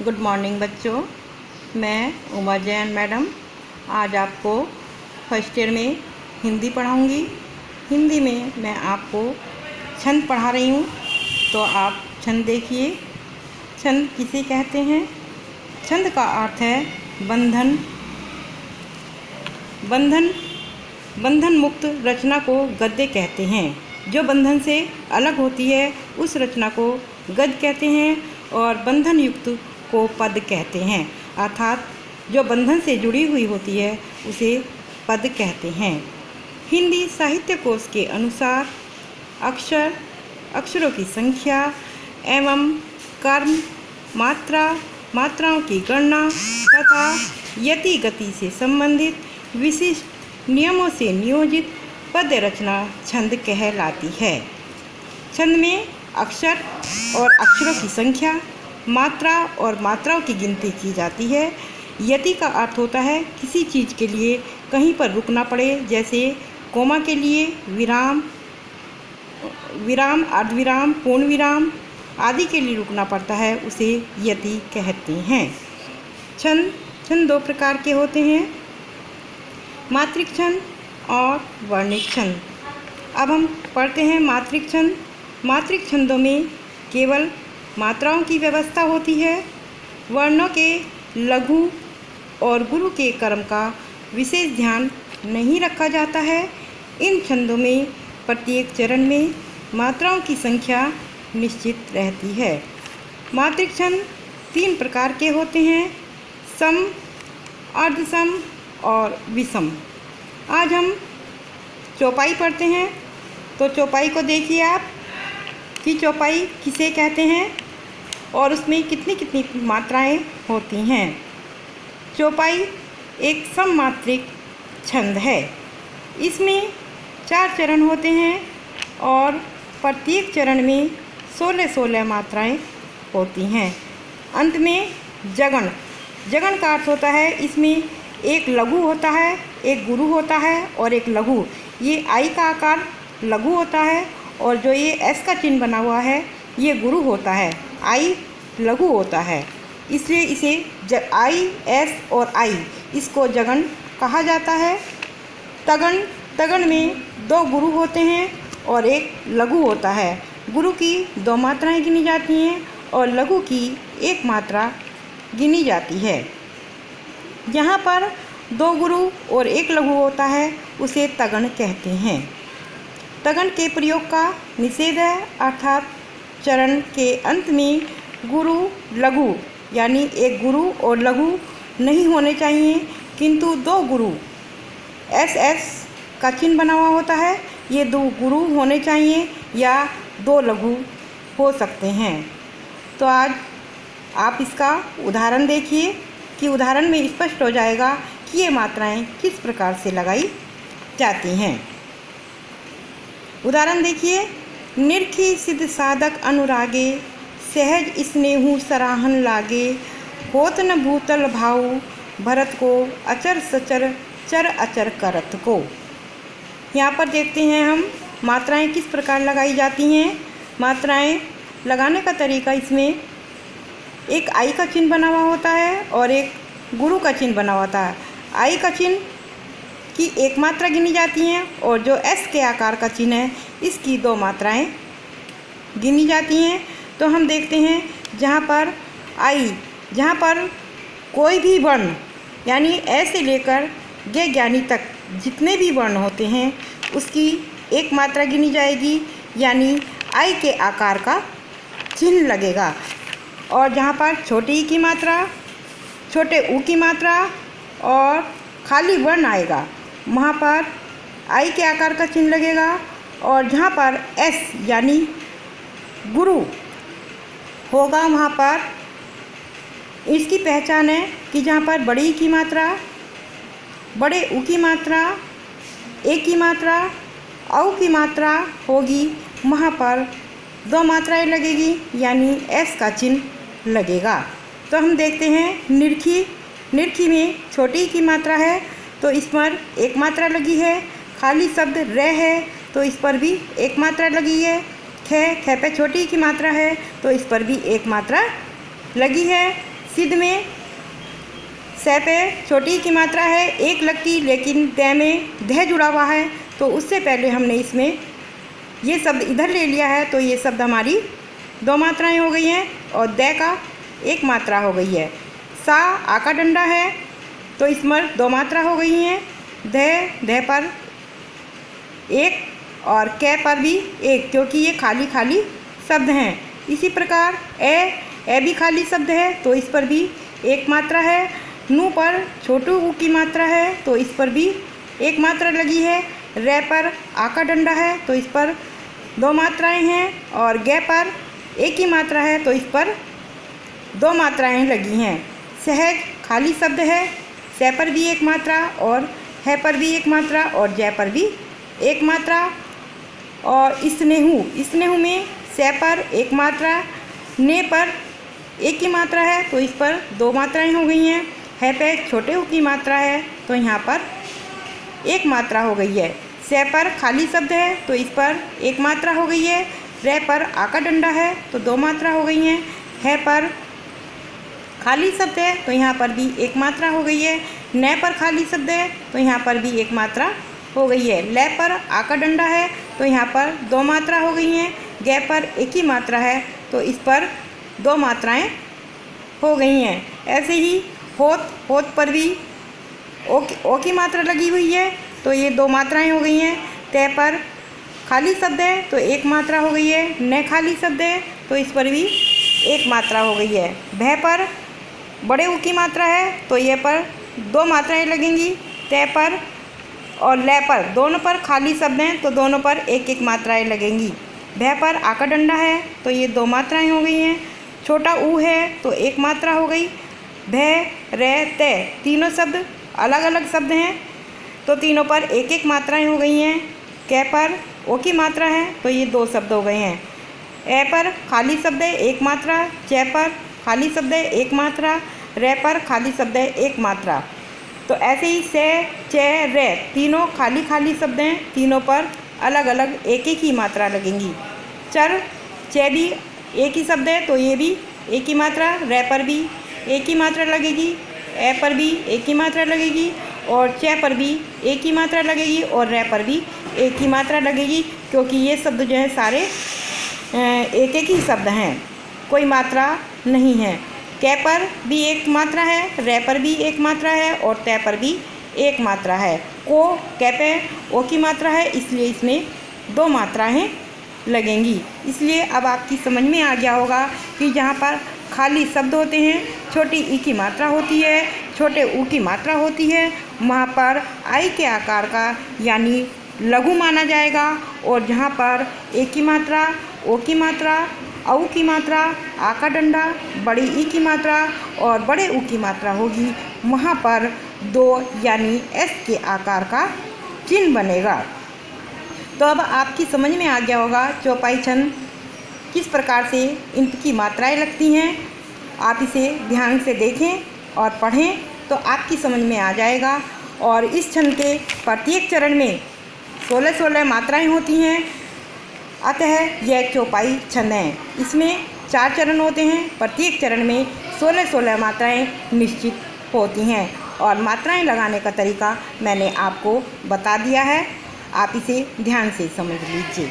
Good morning बच्चों। मैं Uma Jain madam आज आपको फर्स्ट ईयर में हिंदी पढ़ाऊंगी। हिंदी में मैं आपको छंद पढ़ा रही हूँ, तो आप छंद देखिए। छंद किसे कहते हैं? छंद का अर्थ है बंधन। बंधन मुक्त रचना को गद्य कहते हैं। जो बंधन से अलग होती है उस रचना को गद्य कहते हैं और बंधन युक्त को पद कहते हैं। अर्थात जो बंधन से जुड़ी हुई होती है उसे पद कहते हैं। हिंदी साहित्य कोश के अनुसार अक्षरों की संख्या एवं कर्म, मात्राओं की गणना तथा यति गति से संबंधित विशिष्ट नियमों से नियोजित पद्य रचना छंद कहलाती है। छंद में अक्षर और अक्षरों की संख्या, मात्रा और मात्राओं की गिनती की जाती है। यति का अर्थ होता है किसी चीज़ के लिए कहीं पर रुकना पड़े, जैसे कोमा के लिए विराम, अर्धविराम, पूर्ण विराम आदि के लिए रुकना पड़ता है, उसे यति कहते हैं। छंद दो प्रकार के होते हैं, मात्रिक छंद और वर्णिक छंद। अब हम पढ़ते हैं मात्रिक छंद। मात्रिक छंदों में केवल मात्राओं की व्यवस्था होती है। वर्णों के लघु और गुरु के क्रम का विशेष ध्यान नहीं रखा जाता है। इन छंदों में प्रत्येक चरण में मात्राओं की संख्या निश्चित रहती है। मात्रिक छंद तीन प्रकार के होते हैं, सम, अर्धसम और विषम। आज हम चौपाई पढ़ते हैं, तो चौपाई को देखिए आप कि चौपाई किसे कहते हैं और उसमें कितनी कितनी मात्राएं होती हैं। चौपाई एक सममात्रिक छंद है। इसमें 4 चरण होते हैं और प्रत्येक चरण में 16 मात्राएं होती हैं। अंत में जगन का अर्थ होता है इसमें एक लघु होता है, एक गुरु होता है और एक लघु। ये आई का आकार लघु होता है और जो ये एस का चिन्ह बना हुआ है ये गुरु होता है, आई लघु होता है, इसलिए इसे आई, एस और आई इसको जगन कहा जाता है। तगन में 2 गुरु होते हैं और एक लघु होता है। गुरु की 2 मात्राएं गिनी जाती हैं और लघु की 1 मात्रा गिनी जाती है। यहाँ पर 2 गुरु और 1 लघु होता है, उसे तगन कहते हैं। तगन के प्रयोग का निषेध है, अर्थात चरण के अंत में गुरु लघु यानी एक गुरु और लघु नहीं होने चाहिए, किंतु 2 गुरु एस का चिन्ह बना हुआ होता है, ये 2 गुरु होने चाहिए या 2 लघु हो सकते हैं। तो आज आप इसका उदाहरण देखिए कि उदाहरण में स्पष्ट हो जाएगा कि ये मात्राएं किस प्रकार से लगाई जाती हैं। उदाहरण देखिए, निरखी सिद्ध साधक अनुरागे, सहज स्नेहु सराहन लागे, होत न भूतल भाऊ, भरत को अचर सचर चर अचर करत को। यहाँ पर देखते हैं हम मात्राएं किस प्रकार लगाई जाती हैं। मात्राएं लगाने का तरीका, इसमें एक आई का चिन्ह बना हुआ होता है और एक गुरु का चिन्ह बना हुआ होता है। आई का चिन्ह की 1 मात्रा गिनी जाती हैं और जो एस के आकार का चिन्ह है इसकी 2 मात्राएं गिनी जाती हैं। तो हम देखते हैं जहाँ पर कोई भी वर्ण यानी ए से लेकर गे ज्ञानी तक जितने भी वर्ण होते हैं उसकी 1 मात्रा गिनी जाएगी, यानी आई के आकार का चिन्ह लगेगा। और जहाँ पर छोटे ई की मात्रा, छोटे ऊ की मात्रा और खाली वर्ण आएगा, वहाँ पर आई के आकार का चिन्ह लगेगा। और जहाँ पर एस यानी गुरु होगा वहाँ पर इसकी पहचान है कि जहाँ पर बड़ी ई की मात्रा, बड़े ऊ की मात्रा, ए की मात्रा, औ की मात्रा होगी, वहाँ पर 2 मात्राएं लगेगी, यानी एस का चिन्ह लगेगा। तो हम देखते हैं निरखी में छोटी की मात्रा है तो इस पर 1 मात्रा लगी है। खाली शब्द रे है तो इस पर भी 1 मात्रा लगी है। खे पे छोटी की मात्रा है तो इस पर भी 1 मात्रा लगी है। सिद्ध में स पे छोटी की मात्रा है, एक लगती, लेकिन द में ध जुड़ा हुआ है, तो उससे पहले हमने इसमें ये शब्द इधर ले लिया है, तो ये शब्द हमारी दो मात्राएं हो गई हैं और द का एक मात्रा हो गई है। सा आ का डंडा है, तो इसमें दो मात्रा हो गई हैं। ध पर एक और कै पर भी एक, क्योंकि ये खाली खाली शब्द हैं। इसी प्रकार ए भी खाली शब्द है, तो इस पर भी एक मात्रा है। नू पर छोटू ऊ की मात्रा है, तो इस पर भी एक मात्रा लगी है। रे पर आ का डंडा है, तो इस पर दो मात्राएं हैं और गे पर एक ही मात्रा है, तो इस पर दो मात्राएं लगी हैं। सहज खाली शब्द है, से पर भी एक मात्रा और है पर भी एक मात्रा और जय पर भी एक मात्रा। और स्नेहू में से पर एक मात्रा, ने पर एक की मात्रा है, तो इस पर दो मात्राएं हो गई हैं। है पे छोटे ऊ की मात्रा है, तो यहाँ पर एक मात्रा हो गई है। से पर खाली शब्द है, तो इस पर एक मात्रा हो गई है। रे पर आ का डंडा है, तो दो मात्रा हो गई हैं। है पर खाली शब्द है, तो यहाँ पर भी एक मात्रा हो गई है। न पर खाली शब्द है, तो यहाँ पर भी एक मात्रा हो गई है। ले पर आ का डंडा है, तो यहाँ पर दो मात्रा हो गई हैं। गे पर एक ही मात्रा है, तो इस पर दो मात्राएं हो गई हैं। ऐसे ही होत पर भी ओ की मात्रा लगी हुई है, तो ये दो मात्राएं हो गई हैं। तय पर खाली शब्द है, तो एक मात्रा हो गई है। न खाली शब्द है, तो इस पर भी एक मात्रा हो गई है। भय पर बड़े ऊ की मात्रा है, तो ये पर दो मात्राएं लगेंगी। तय पर और ले पर दोनों पर खाली शब्द हैं, तो दोनों पर एक एक मात्राएं लगेंगी। भय पर आ का डंडा है, तो ये दो मात्राएं हो गई हैं। छोटा ऊ है, तो एक मात्रा हो गई। भय रे तय तीनों शब्द अलग अलग शब्द हैं, तो तीनों पर एक एक मात्राएं हो गई हैं। कै पर ओ की मात्रा है, तो ये दो शब्द हो गए हैं। ए पर खाली शब्द है, एक मात्रा। चे पर खाली शब्द है, एक मात्रा। रे पर खाली शब्द है, एक मात्रा। तो ऐसे ही से चे रे तीनों खाली खाली शब्द हैं, तीनों पर अलग अलग एक एक ही मात्रा लगेंगी। चर चे भी एक ही शब्द है, तो ये भी एक ही मात्रा। रे पर भी एक ही मात्रा लगेगी। ए पर भी एक ही मात्रा लगेगी और चे पर भी एक ही मात्रा लगेगी और रे पर भी एक ही मात्रा लगेगी, क्योंकि ये शब्द जो है सारे एक एक ही शब्द हैं, कोई मात्रा नहीं है। कै पर भी एक मात्रा है, रे पर भी एक मात्रा है और तय पर भी एक मात्रा है। को कै पे ओ की मात्रा है, इसलिए इसमें दो मात्राएं लगेंगी। इसलिए अब आपकी समझ में आ गया होगा कि जहाँ पर खाली शब्द होते हैं, छोटी ई की मात्रा होती है, छोटे ऊ की मात्रा होती है, वहाँ पर आई के आकार का यानी लघु माना जाएगा। और जहाँ पर एक की मात्रा, ओ की मात्रा, औ की मात्रा, आ का डंडा, बड़ी ई की मात्रा और बड़े ऊ की मात्रा होगी, वहाँ पर दो यानी एस के आकार का चिन्ह बनेगा। तो अब आपकी समझ में आ गया होगा चौपाई छंद किस प्रकार से इनकी मात्राएं लगती हैं। आप इसे ध्यान से देखें और पढ़ें, तो आपकी समझ में आ जाएगा। और इस छंद के प्रत्येक चरण में 16-16 मात्राएं होती हैं, अतः यह चौपाई छंद है। इसमें 4 चरण होते हैं, प्रत्येक चरण में 16-16 मात्राएं निश्चित होती हैं और मात्राएं लगाने का तरीका मैंने आपको बता दिया है, आप इसे ध्यान से समझ लीजिए।